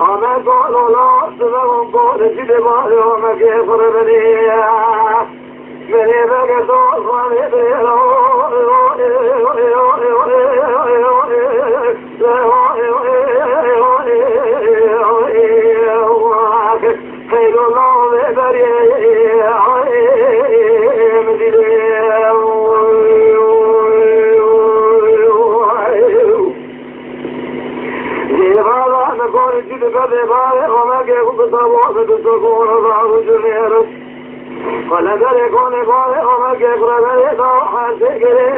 آمد بالا سلام بارشی به بار آمد که قربانیه منی بگه داخانه خیلی الله ببریه بده باره آمد که خوب سواد تو کن و راو جنیرو ولی در کنه باره آمد که قربه دا حد گره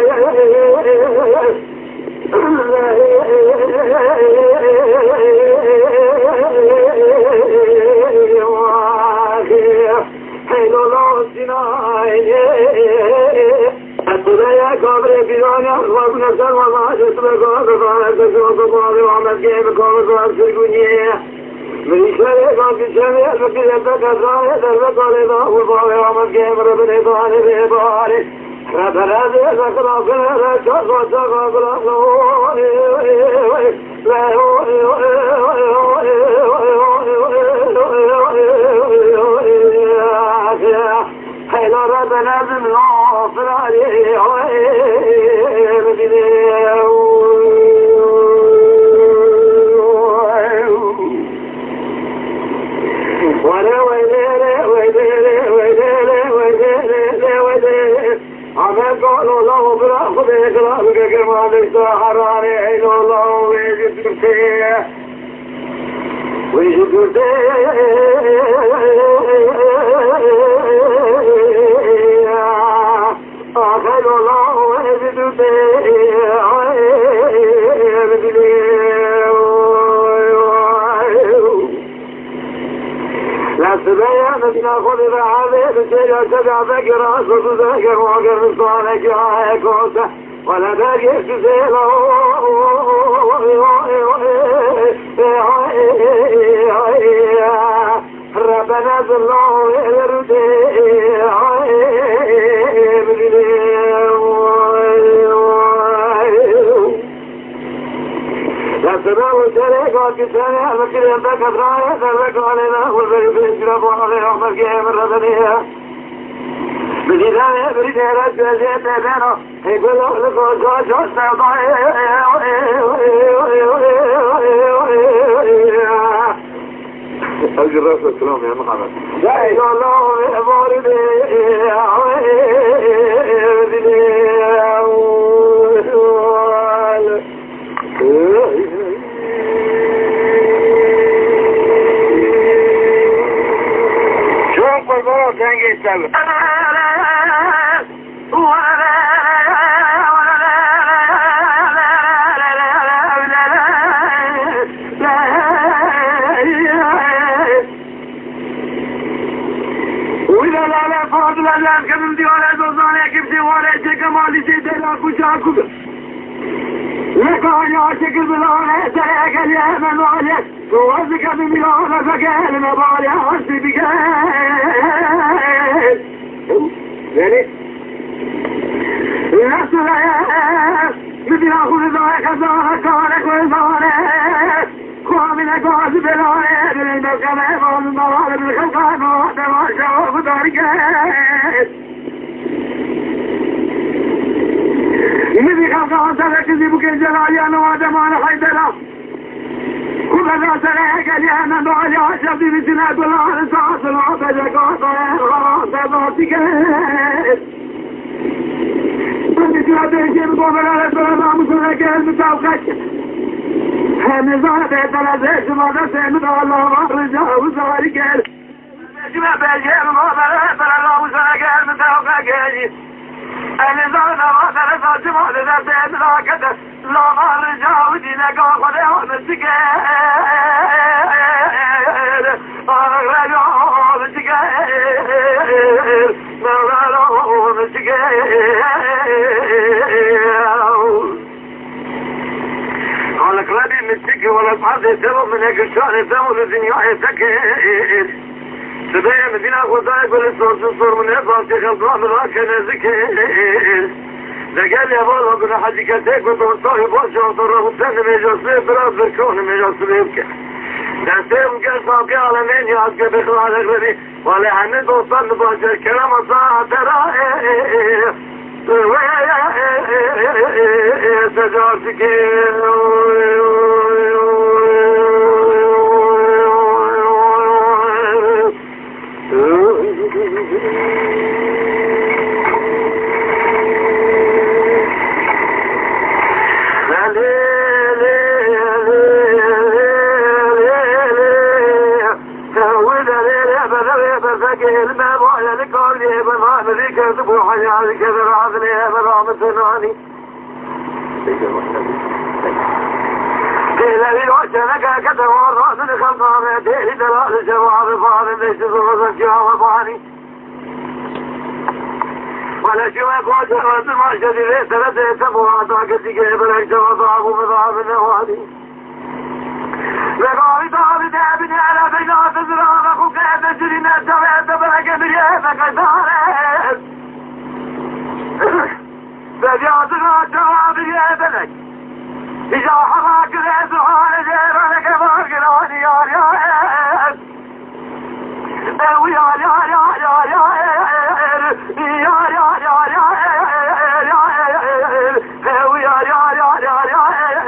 حیلو لاسینای اتبایا کابره بیرانیا وقت نسل و ماجس بگاه بفارد کشو بگاه آمد که بکامد و سرگونیه میشه کاکی شمیل بکیت کسای در بکالی دا و باقی آمد که مربنی دانی بیباری ربرازی زکراکل رچاس و چکاکل حیلا ربنا زمنا فراری آمد قالوا الله برا خده اقرار که مالک سحرانی ایلو الله ویجی درته ویجی درته آخر الله ویجی درته لسبيا مثل خذ بعضه بسيرة سبع فكرة صد ذكر وقر صانك يا كوسة ولا تجيش سيله ربنا بالله يرضي لسبب الشريك والكسانية المكري ينتك أدرائي ترك علينا والبريد الإجراب وعليه أحمد كيهم الرسلية بجداني بريد هلات بأزيت تابينه يقول له لك وزوج واستعطائي أجل رأس السلام يا محمد لا إله الله بأباردي جنگ استل وإذا لا فاضل الآن كم ديوانه دوزانه كيف ديوانه جكمالي سيدنا كشاكو لكان يعشق بلانه سريك اليمن وعليك ووزك بملانه فكال مبالي عشي بكال يعني نفس الآيات مثل أخذ ذاك زاها كانك وزانه قوامنا قاس بلانه بالمكمة والنوال بالخلقان وعدما شوف داركات مثل خلقان سلكزي بكين جلاليان وعدمان حيدنا كل ذا سليك اليانا دعالي عشبي بسنات الآن ساس العطجة قاطع الغرام تباتكات بندسنا بيشي بقوبر على السلام مسلك المتوقع همزانة بيتلازيش ماذا سيمد الله وارجع وزارك بيشي بقوبر على السلام مسلك المتوقع همزانة وثلاثة ماذا سيمد راكته لا مرجع ودينك وخده ومسكين أغلق مسكين مغلق مسكين قالك ربي مسكي ولا صعد يسوى من هيك الشهر يسوى الدنيا يسكين Sedaya Medina Khodai böyle sormun ne bahçe kaldı rakenezi لقال يا بابا كنا حد كتاك وتوصلي بوجه وضربوا الثاني مجلسين براس الكون مجلسين يبكي نسيم قصة في عالمين يعزق بخلال الغربي ولا حمد وصل بوجه الكلام صاعة ترى سجارتك الماء وعلى لكار لي بما ذيك ذبوح على كذا عذلي برامة ناني قيل لي وجهك كذا وراد الخلقان ديري دلال الجواب فاضل ليس ذوق الجواب باني ولا شوك وجهك ما شدي ليس لديك مواضع كتك برك جواب ومضاب النوادي لقاوي طالي دابني على بينات زرارك وكيف تجرينا سويت برك بريفك دارت فبيعطنا جواب يدنك إذا حراك الإسعار جيرانك فاقراني يا ريال أو يا ريال يا ريال يا ريال يا ريال يا ريال أو يا ريال يا ريال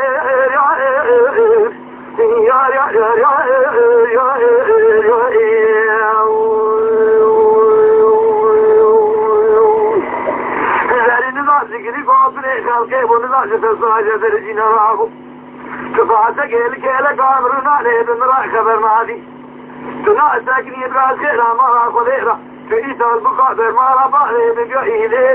bunu nasıl tasarruf edeceğini arabu. Kıfata gel kameruna ne benra haber madi. Tuna sakini biraz kelam ara kodera. Fi tal bu kader mara ba ne göğü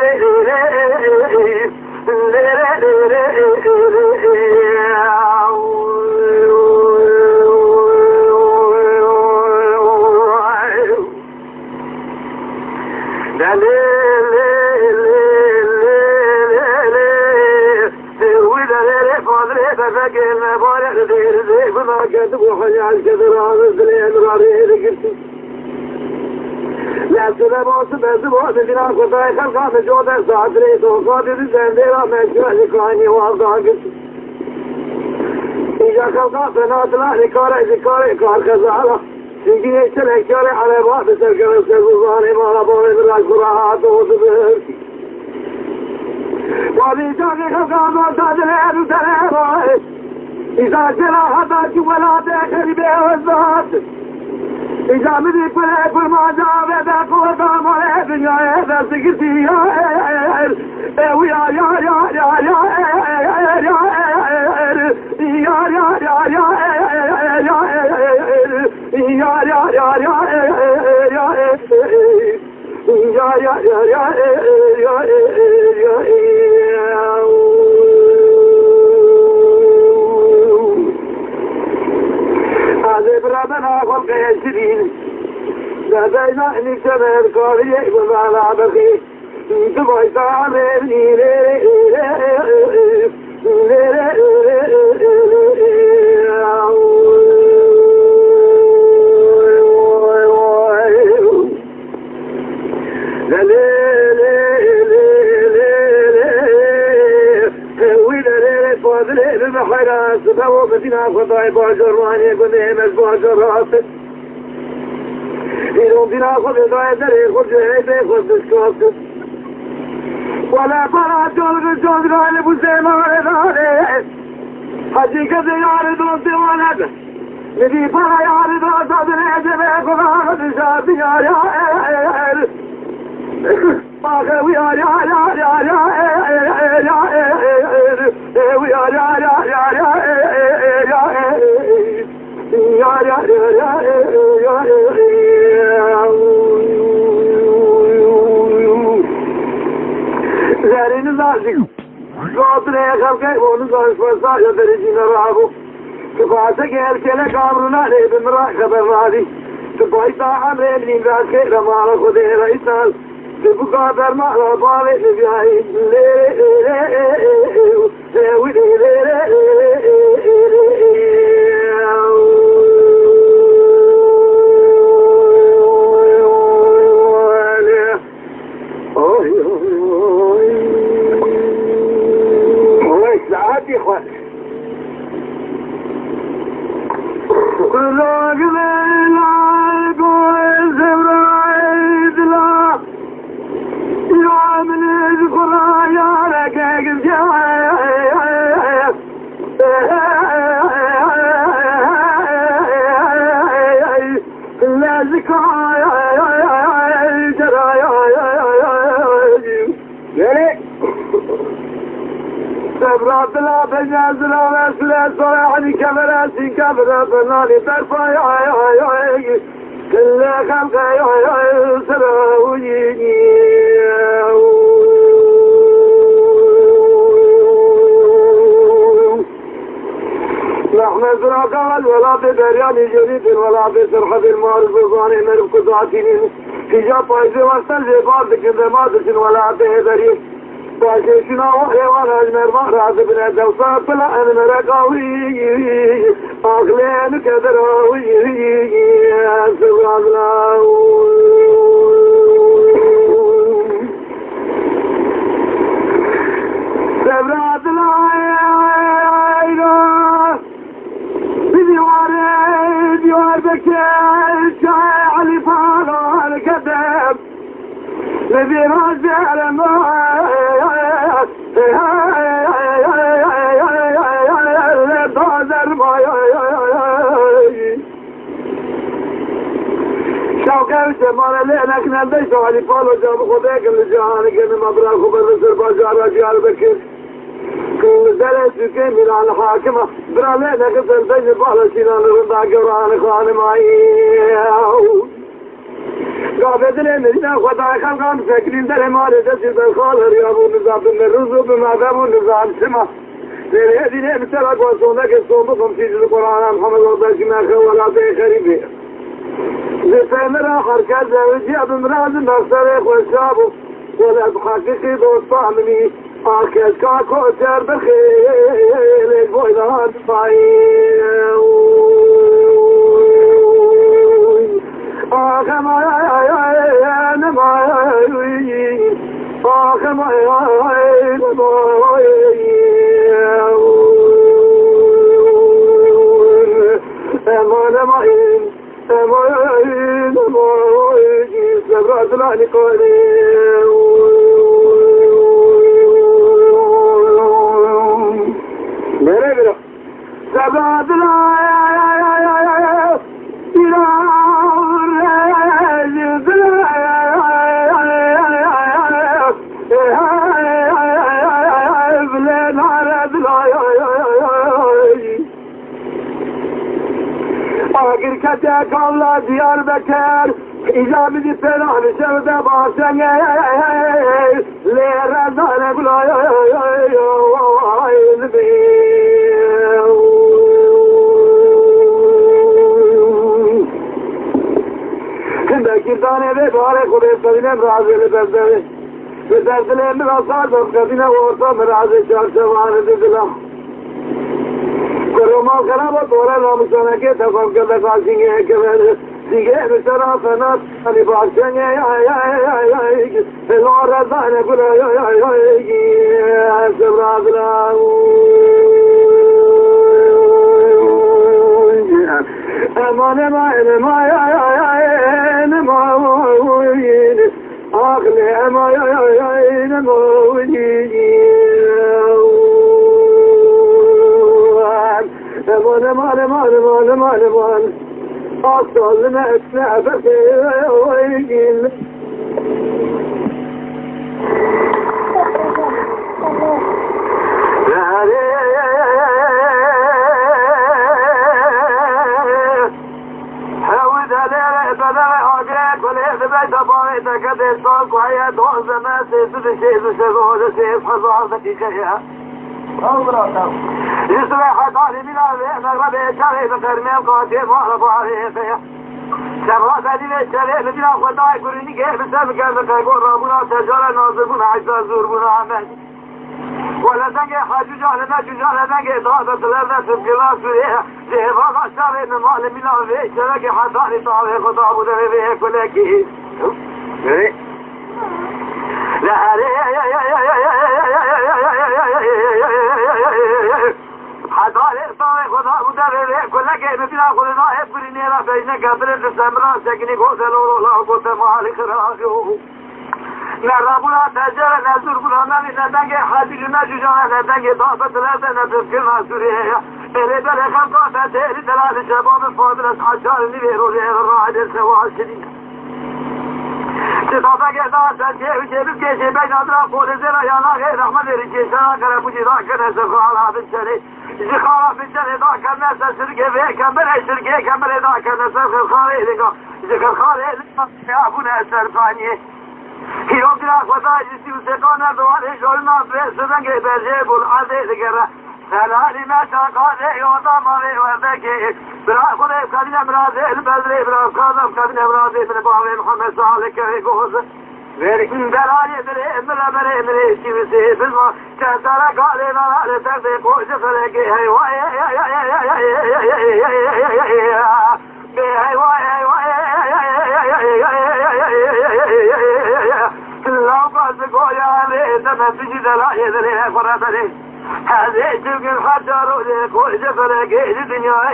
فاكر بارك ذي فما كتب وحيال كذر هذا الزليل راري ذكرتي لا سلام وسبب وسبنا خطاي خلقا مجودا ساعتري توقاتي الزنديرا مشروع لكاني وافضاقت إذا خلقا فناتلا ذكاري كار خزالة سيجي يشتري كاري على باب سركن السلطاني مالا بوري براج براحات وسبب وابي جاكي خلقا مرتاجر ودريبا إذا جرى هذا ولا تأخر به الزهد إذا مدي كل ما جاب ذاك وقام على الدنيا هذا سكتي يا ويا يا يا يا يا ربنا خلق يشرين لدينا انك تبهر قابل وما بخي تبعي تعملني بحيرات سبوا بدينا خطاي باجراني قدام الباجرات إذا بدينا خطاي دري خطاي خطاي ولا برا جول غالب وزمان داري حقيقة يارد وانتوانك نبي برا يارد وانتوانك جبه قرآن شابي يا we are Lerin nazik. Godre kalkay onu konuşmasa ya derecine rabu. Kıfata gel kele kabruna ne bimra haber vadi. Kıfayta amrelin vazke ramara kodera isal. Bu kadar mahrabalı bir ay. ساعتي خوش راقب العيب والزبرايد لا يعمل الذكرى يا رقاق الجايب لا ذكرى سبرات لا بجاز لا وسلا صراحني كبراتي كبرات نالي ترفع كل خلق سراوي نحن زراقال ولا بدريان جديد ولا بسرحة المعرض وزاني مرف قضاتين في جاپايز وستل جباد كده مادرسين ولا بهدرين فاشيشنا وحيوانا المرمان راضي بنا دوسا بلا أنا مرقاوي أغلين كدراوي سبحان الله سبحان الله بديوار بكير شاي علي فالو الكذب لذي رجع لما شوكاوش مالا لعنك نديش علي فالو جاب خداك اللي جهانك ان مبراك وبرسر بجار رجال بكير كل زلت كامل على حاكمة برالينا قصر بين بالشينا لرندا قران خان معي قابدنا مدينة خداي خلقان فكرين در مال دسي بالخالر يا ابو نظام من الرزق بما دام النظام سما للهدي نمتلك وصونك الصوم في القرآن محمد الله جماعك ولا بخريبه لفهمنا حركات زوجي ابو مراز نصرخ والشابه ولا بحقيقي دوستامني آكس كاكو تر بخيل البويلات فايو آخ ما نمايوي آخ ما نمايوي أمان ماين أمان ماين سبرات لاني قولي मेरे मेरा सबादला आखिर कच्चा कौला दियार बकर इजाज़त फैलाने शब्द बासेंगे ले रज़ाने बुलाया किरदाने दे बारे खुदे सजने राज़े ले दर्दे ले दर्दे मेरा साथ कदिना वो तो राज़े चार सवार दे दिला करो माल करा वो तोरा नाम सुना के तफक के कासिंगे के सिगे बेचारा फना अली बासेंगे लो रज़ाने बुलाया सबराज़ला أمان ما موين أغلى ما موين أمان أصل ما أتنعبك ويجين بيت باريتك تساق وهي تعز ما تسد شيء تشغل شيء حظاظك شيئا يصبح حضاري من المغرب يشاري بكرمي القاتل مهرب عليه شغلات هذه الشريف من أخوتاي كوريني كيف بسبب كذا يقول ربنا تجارة ناظرون عيسى زوربنا عمل ولا تنجي حاجوج على ناجوج على نجي ضابط لنا تبقى سوريا جهبا شاري من مال من الأرض شركي حضاري طالع خطاب ودربيه كل كيس حضار إصلاح خدا مدرب كل كيف بلا خلنا إبرني لا بين قدر السمرة سكني قدر الله قلت مالك راجو نرابنا تجار نزور بنا ندنگ حدیق نجوجان ندنگ طاقت لازم نتذكرنا سوريا اللي بل خلقات تهري ثلاث شباب فاضل عشر نبيرو ليه الراعد السواء شديد ستابا كذا سنتي وجيب كيشي بين أدرا فول زرا يانا غير رحمة رجيشا كرا بجي ذاكر سخالا بالشري زخالا بالشري ذاكر نسا سرقه بيه كمبر سرقه كمبر ذاكر نسا خالي لقا ذكر خالي لقا يا أبونا السرفاني هيرو بلا خدا جسي وسقانا دواري جولنا برسدن كي بجيب العدي لقرا سلالي ما شاقاتي يوضا مالي وردكي برا خدا بكادنا مرازي البدري برا بكادنا مرازي من باوي محمد صالح كريكوز دراني دري مري مري شيوسي بالما كتارا قالي نارا تردي قوش فرقي هاي واي لو قلت قويا لي تمن تجد لا يدري فرابري هذه تلك الحجر ولكل جفرقي الدنيا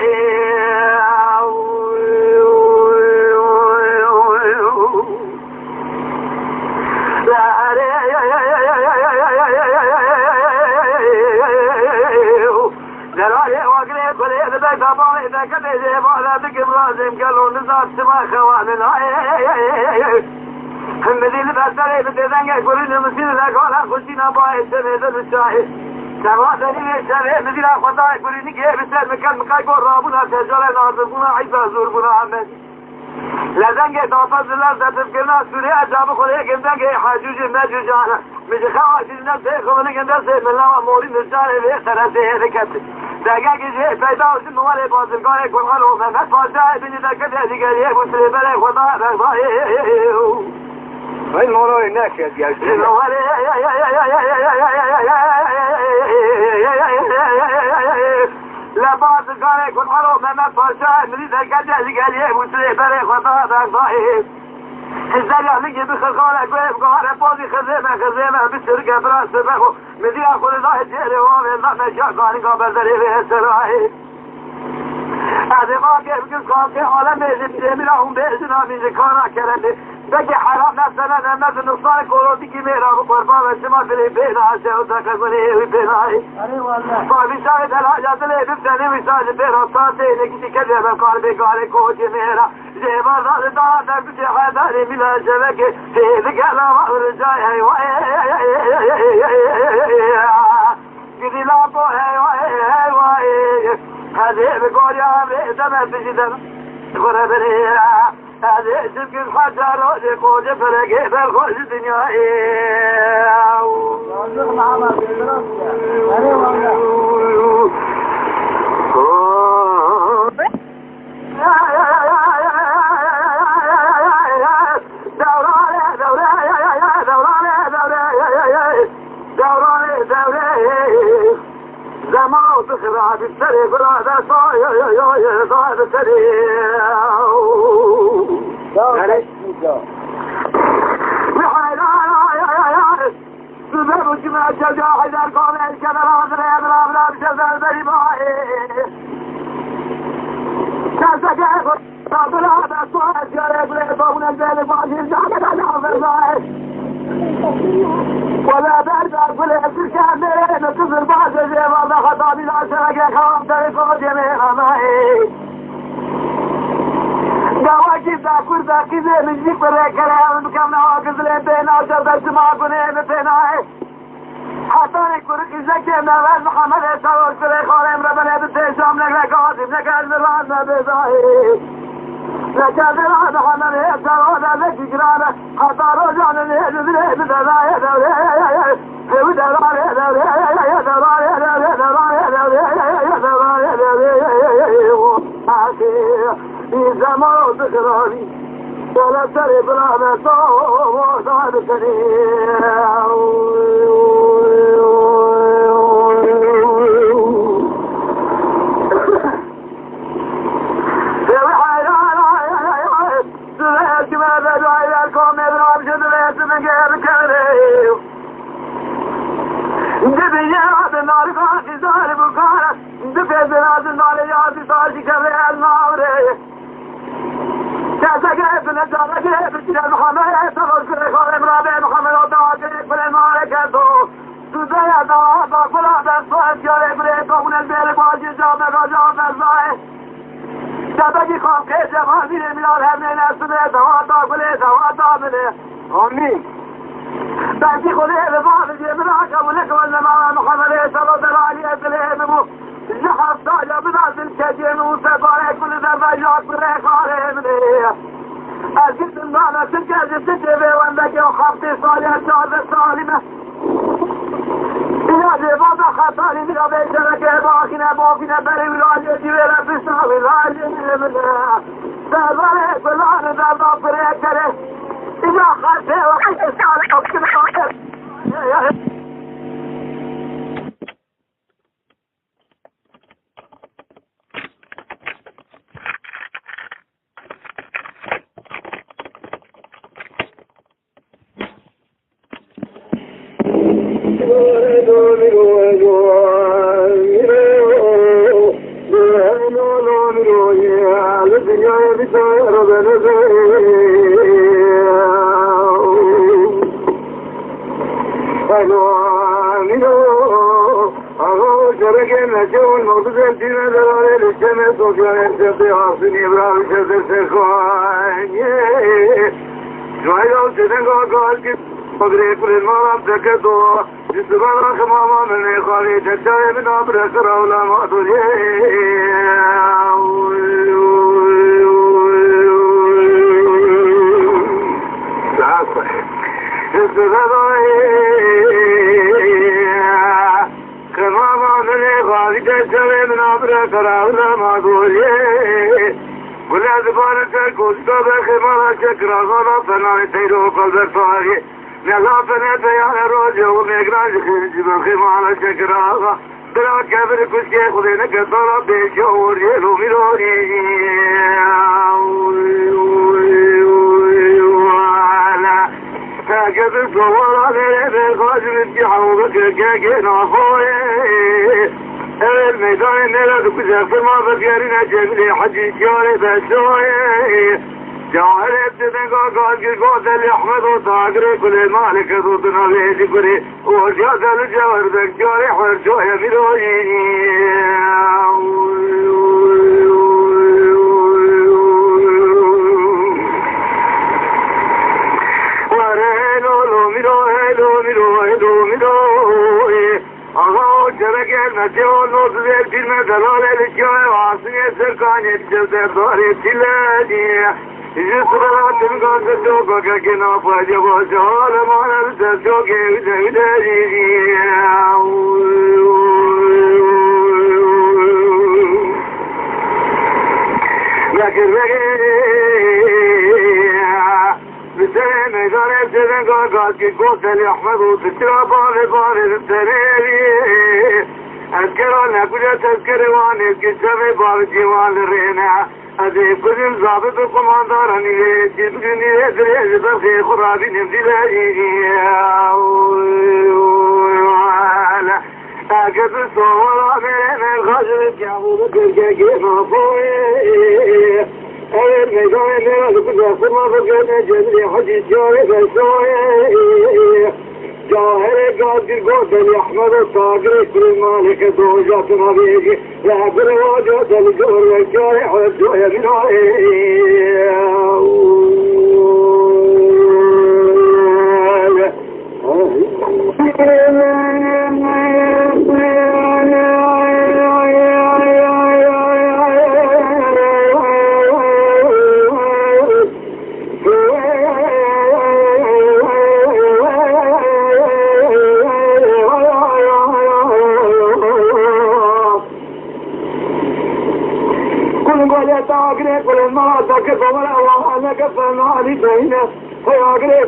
دلالي وقلي قلي بدأت أبالي إذا كده جيبالا بكم لازم قالوا نزاد سما خواننا همدي البدري بدأنك قولي نمسين لقولا خشينا باي سميد الشاهي سواتني الشاهي مدي لا خطاي قولي نكيه بسال مكان مكاي قول رابونا تجال ناظربونا عيسى زوربونا عمد لذنك تفضل الله تفكرنا سوريا جاب خليه كندك حاجوج ماجوجانا مش خواجي الناس خلنا كندس من الله مورين الجاري في ثلاثه هذيك دقاق جي فايدا وسن ولي باطل قال كل حلو ما فاجا بني ذاك ذيك اللي مسلم بلا خدا وين مورو هناك يا جاي لا باطل قال كل حلو ما فاجا بني ذاك ذيك اللي مسلم بلا خدا الزرع لقي بخلقانه قريب قهر بوزي خزيمه بالسرقه براس بخو مدي اخذ الله الجيري وامي الله ما شعباني قابل ذري فيه السراحي هذه ما كيف قلت خاطي عالم بيزن جميلهم بيزنا من ذكارا كرندي بقي حرام نفسنا نمز النصان كولوتي كميرا بقربان السما في بينا عشاء وتكبني وبيناي فابي شاهد الحاجات اللي ببتني وشاهد بيرا صاتي نكتي كذب قلبي قالي كوتي ميرا جيبا ذات دارتك بشي حداري من الشبكة في ذكالا وحر الجاي قدي لابو هاي هذه بقول يا عمري دمت بجدنا غربني هذه سلك الحجر وذيقود فرقي بالخوش الدنيا زمان تخرع بالسري بلا صاير صاير السري سبب الجمع الجوجاح إذا القوم الكبر أضري أبرا بجزء البريباء كاسا كيف تابل هذا الصوات يريد ليطون البيل فاشل جاكت على الضائع ولا برد كل الكامل نتصل بعض الجيب الله خطابي العشرة خوام تريقود يميها معي دواكي تاكور داكي زي من جيب بريكرا ونكم نواكز لين بينا وشرد السماع كنين بيناي حتى نكور كيزاكي نواز محمد يساور سري خالي مربني بتيشام لك قادم لك المران بزاهي لكن هذا حنا يساور لك جرانا حتى رجعنا نهجز ليه بدلايا دولي إذا ما تكرهني ولا تريب لا بصوم وصعد سنين سليت ما بدعي لكم إبرام شدليت من غير كريم زراز نال یادی داشتی که به الناره کسا ابن جاره بچیر محمد تغل کنه خالم را به محمد و داگره کنه مالکه تو زیادا با کلا دستوه کیاره بره کمون البیل باجی جامعه فرزای شبکی خوام که جمال میره میلال همه نسونه دوا دامنه آمین بچی خوده به باب جمعه کمونه کنه محمد صلوات العالی ازله بمو جهاز دایا بدازل کجیم و سباره کنه در بجاک بره خاله منه از گفتن دانا سکه سکه وندگی و خفته سالی 14 سالیمه اینا بعد خطاری میرا بیچاره که بافینه بری ولاجه دیویره بسنا ولاجه منه سرباره گلانه در دافره کره اینا خطه و خیلی سال اکتر خاطر مدرك للمرام تكدوا جسبنا خماما من خالي تجاي من أبرك رولا مأدولي خماما من خالي تجاي من أبرك رولا مأدولي ولا زبانة كوستا بخماما شكرا غلا فناي تيرو قلبك فاغي نلا فنت يا روجه وميقراج خرج بخمال شكراغا بلا كبر كسكي خذينا كطلب بشعور يلو ملوني هكذا صور على الخاجم انتحاوك كاكينا خوي الميدان نلا دكزا فما بكارنا جملي حجي جاري بشوي جاهل ابتدنگا گاگی گودل احمد و تاگره کل مالک دوتنا بیدی کری و جادل جوردک جاری حرجوی میروی وره لولو میرو آقا چرکل نتیو نوزده فیلم دلال الاشیای واسنی سرکانی بچه داری تیلدی جسرات مقاصد دوبك كنا فاجب وجهال ما نلتس جوكي وداري لكن بسرين ميدان ابتدن قاقاتي قوتل يحمد وتسرى باري التريري اذكرنا كل تذكر واني كسبي بار جيوان الرينا هذه كل ضابط القماندار اني جبني ادري بخي خرابي نبدي لا اكد صور من الغجر جابوا بكيكي مفوي الميدان اللي كنت ما بقينا جبلي حجي جاري بسوي جاهر قادر قوتل احمد الطاقر كل مالك دوجات نبيك لا برواجات الجور والجارح والجوية من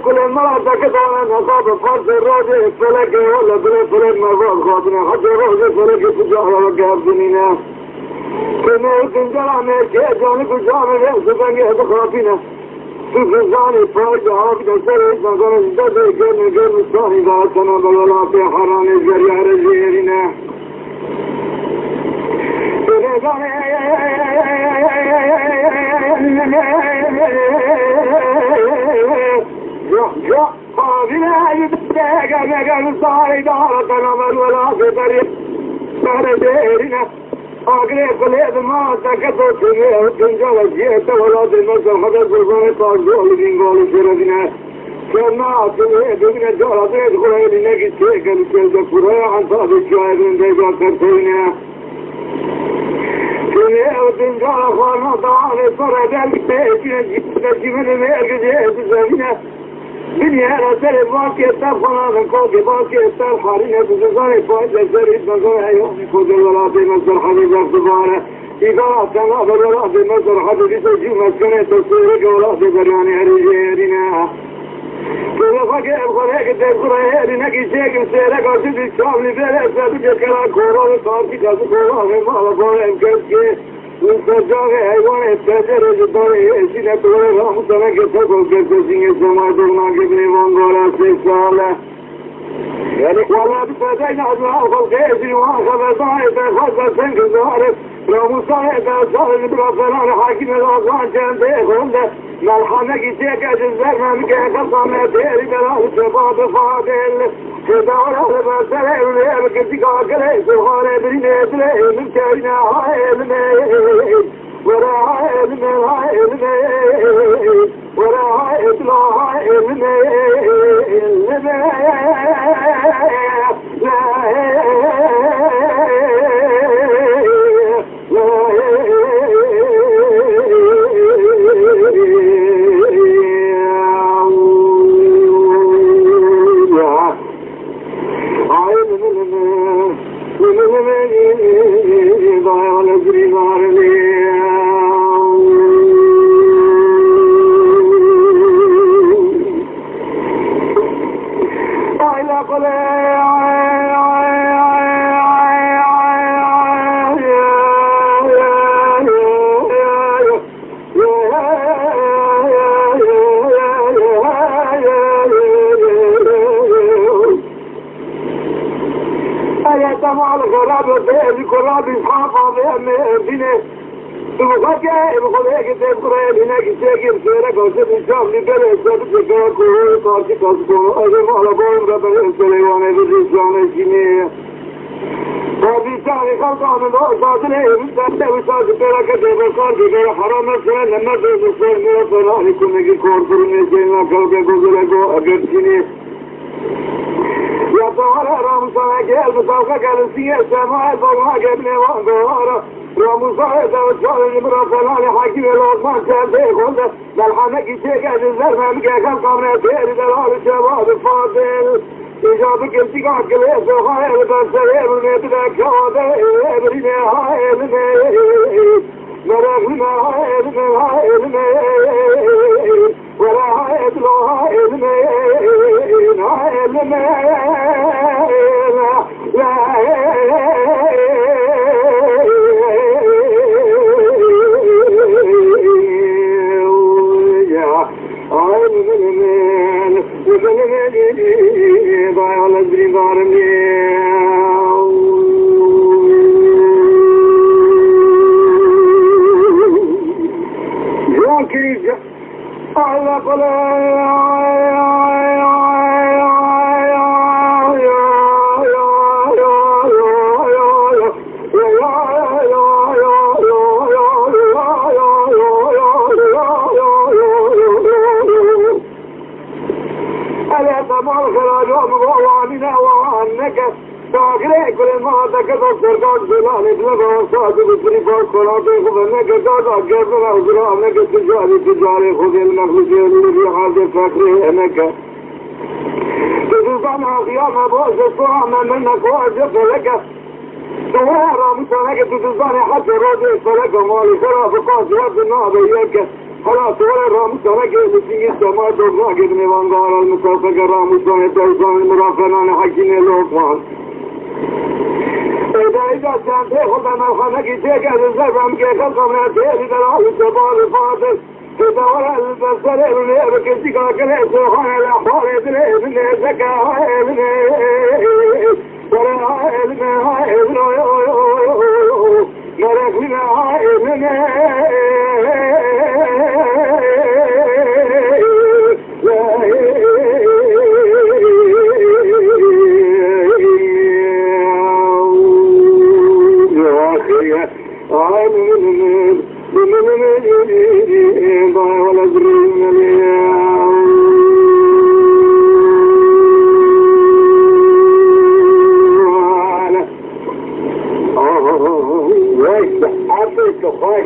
كل مرة تكتب نصاب فرد الراجع فلك ولا فلك مغاز خاطنا حتى الراجع فلك تجاهل وقاب جنينا كنا تنجرع ميركي جاني كل جامع يحسبن يهد خاطنا في فزاني فرد عرفنا سريت مغانا جدد قرن الصاحي ذاتنا بلولا في حرام الجريع رجيرنا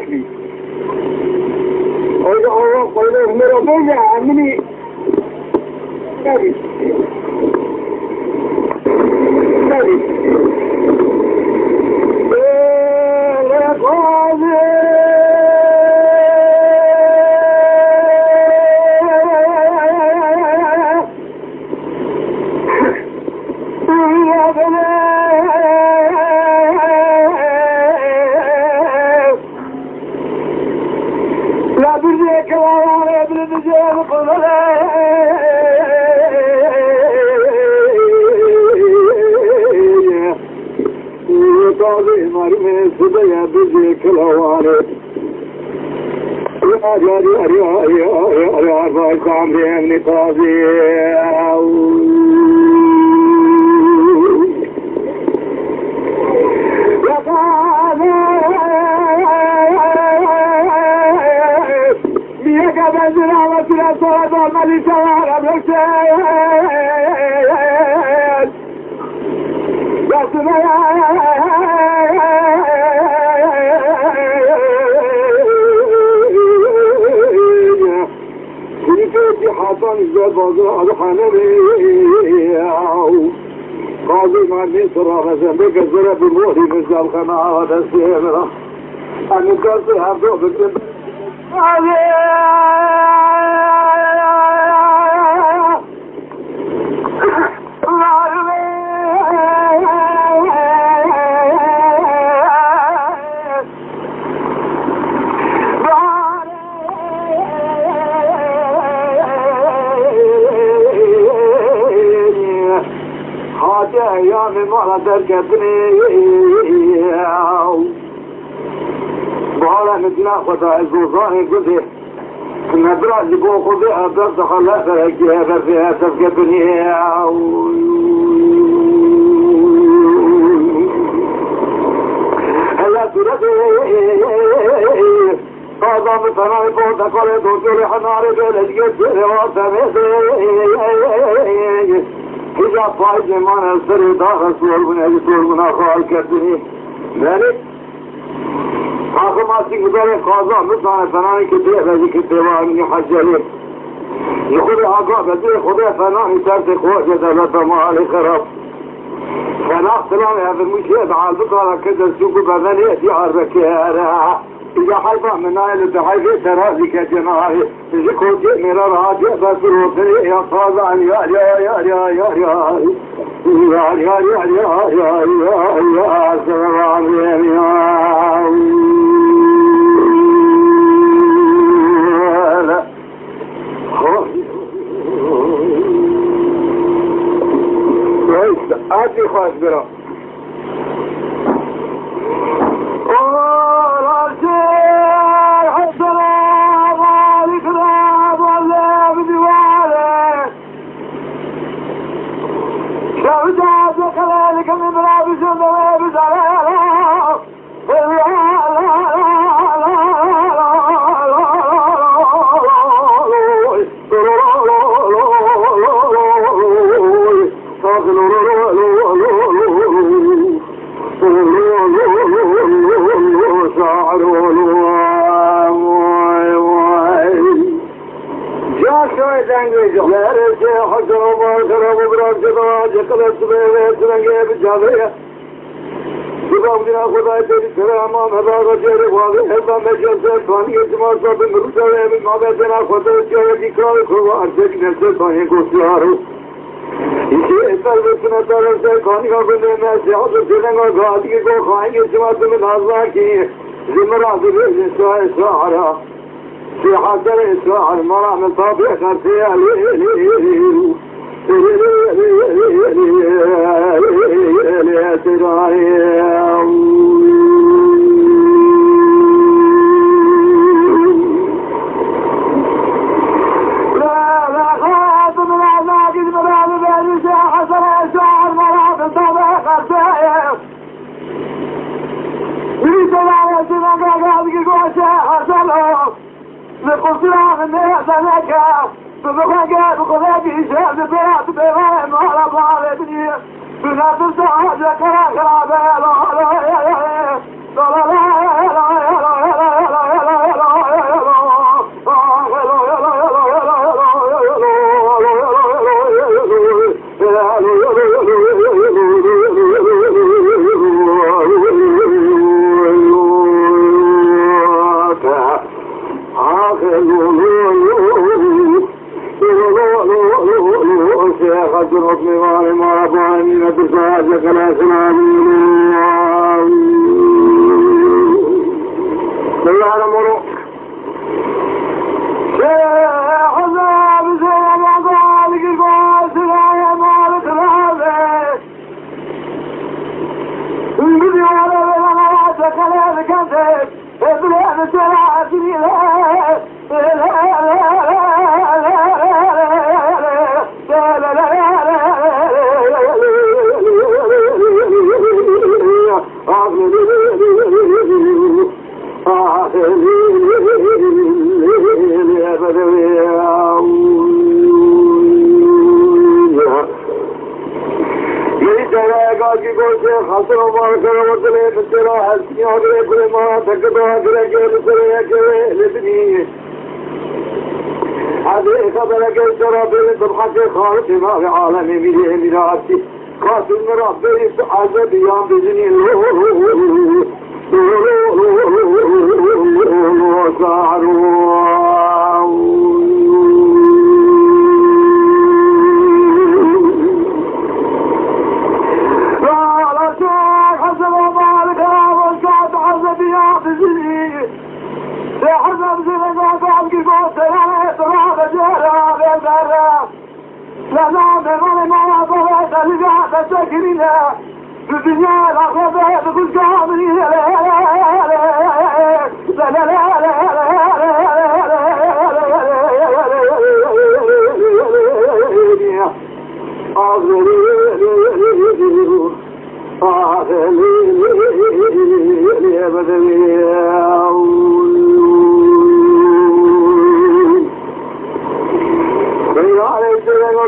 أخي الله قوله مربوية عمني نبي لا بريك ولا ابن الرجال قبله قاضي مرمي سبيا بريك الهواري يا جاري يا بايك عمري امني قاضي يا قاضي بيك بنزل وسلا صلاة الملك وعلى بلسان يا سبيا حسن الزباز الحنبي قاضي معني صراحة زنبك الزرب الموهي مجال الخناعة والسيامرة أنا قلت هبدو بكتب أيام ما تركتني بحالا نتنا خطا الزوزاني قلت ندرا جبو خذي أبرد خلاص ركيها فيها تركتني هلا تردي قاضا مصنعي قوتا قولي دوتولي حناري بلد جد واسميسي إذا فايد من السر داخل سور من أجسور من أخوال كردني ذلك آخر ما سيقدر قاضا مثلا فناني كتير بذي كتير من يحجلي يخذ عقاب بدي خذ فناني ترتق وجد لطمالي خرب فناق سلامي هذا المشهد على البقرة كده السوق بذني يعر بكيرا إذا حيبا من نايل بحيث ترازي كجناهي ذكر جئ راجع بس روحي يا صادع يا سلام آتي خواهش برا خدا تیری سلام هذا رجال واضح هذا مجال ثاني اجتماع صاحب مرسل من مابيننا خدا تیری کار خدا ارجع نزد ثاني کوسیارو इसे इतर विष्णु तरह से खाने का बने में ज्यादा चलेगा गाड़ी को खाएंगे जमात में नाज़ा की जिम्मेदार दिले सहारा سحر سحر مرة من طبيعة خرسية لقصران نهزنك بمخاقات وقضاقي شهد بيات بيغايم على ضالبني بنا تسعى ذكرى خرابة لا لا لا لا لا لا لا لا لا من الدفاعك لا سنامين الله على مروك شيخ عذاب زين عذابك الفاس لا يمالك العذاب انبذي على بلغاتك لا ذكرتك ابلاد سلاسل خاصر مبارك وطلع بسرعة حسني أغرى كل ما تكتوا أغرى كل سرية كل لبني هذه خبرك السرابين تبحث خالص ما في عالمي بليه مراتي خاصر مرابي عزب يام بزني حزب زلزال قلبي قوت لا ترى جرى بالدرا لا لا بغل ما ضلت لقاء تسكرنا في الدنيا الأخرى بكل كامل لا لا لا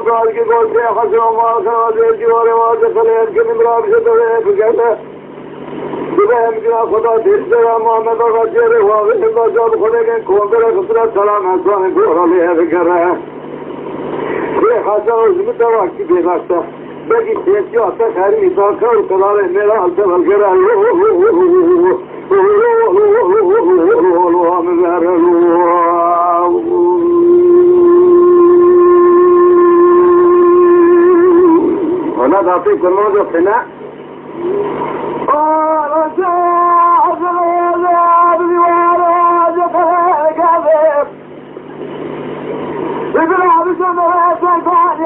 قال कि बोलते हैं हसनो मार खरा दे दीवारे मार के खले के निमराब से तो है कहते सुबह हम क्या खुदा दिल से मोहम्मद और जेरे हुआ वे जब खुले के कोंगरे खतरा सलाम है स्वामी गोरा ले है कर रहा है ये हसन उसमें तो की बेरास्ता बाकी देखियो आता खैर मिसाल कर कलाले मेरा हाल चल गया ولا تعطيك الموضوع فينا رجاء العذاب بوالد فلك عذاب ابن عبد الشمس سلطان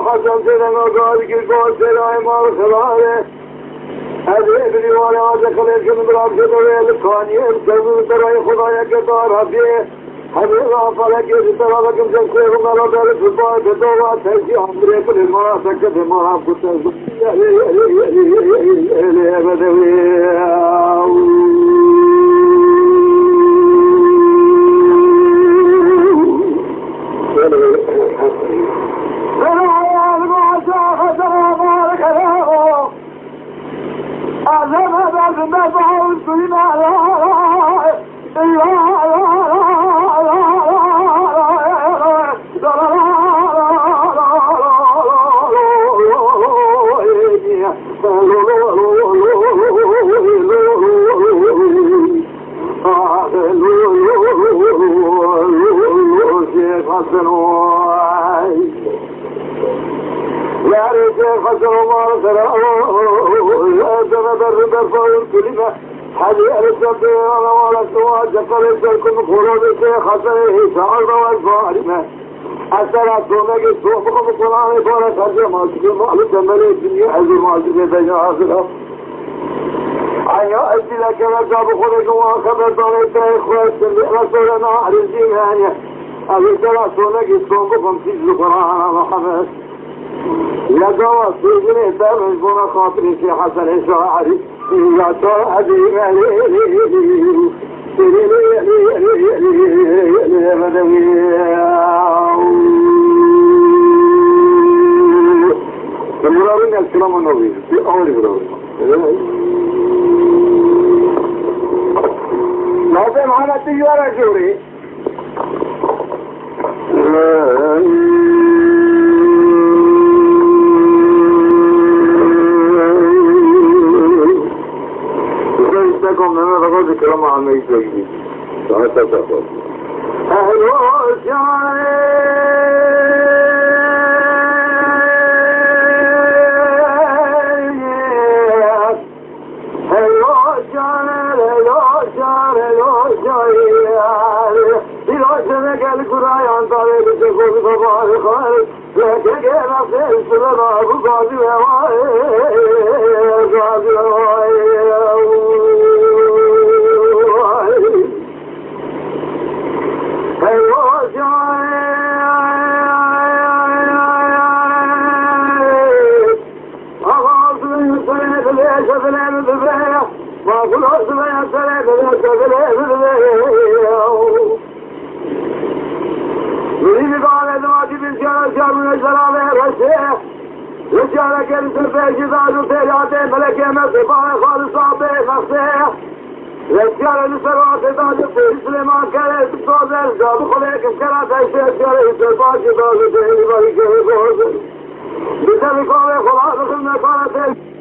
حسن سيدنا قال कि कौन से राय मार खलारे अरे इतनी वाले आज खले के नंबर से तो ये लिखानी है सब तरह खुदाया के तो रबे हमें वहां पर के तरह का तुम से हमारा दर सुबह के तो बात है कि हमरे को मारा सकते मारा कुछ ले बदवे هذه الرجال ولا سواء جقل لكم خروج خسره شعر والظالمة أسرع سونك سوقكم القرآن فلا ترجع ما تكون معلوم تملي الدنيا هذه معجزة بين آخرها أيها أجل كما جاب خلق وخبر ضريت إخوات رسولنا عرزين هانية أبي سرع سونك سوقكم تجل القرآن محمد يا جوا سيجني دامن بنا خاطري في حسن شاعري يا صاحبي المرارين الكلام النبي في أول مرارين لازم على تجارة جوري همه بگید تا تصفر هلو گل گرایان داره به خود بابا خواهر لکه گرفته سلام ابو قاضی وای قاضی وای هیو جای آغاز من سره بلیش بلیش بلیش ما خلاص من سره بلیش بلیش می‌بینی باید نمازی بسیار جامعه سلامه رسه بسیار کلیسه پیشیدان و تیاده ملکه مصفای خالصا به مخصه بسیار نسرات داده پیش سلیمان کرد سازر جاب خلیه کم کرد ایشه کرد ایشه پاکی داده تیلی باری که بگوزه بیتر بکاوه خلاص خدمت کارته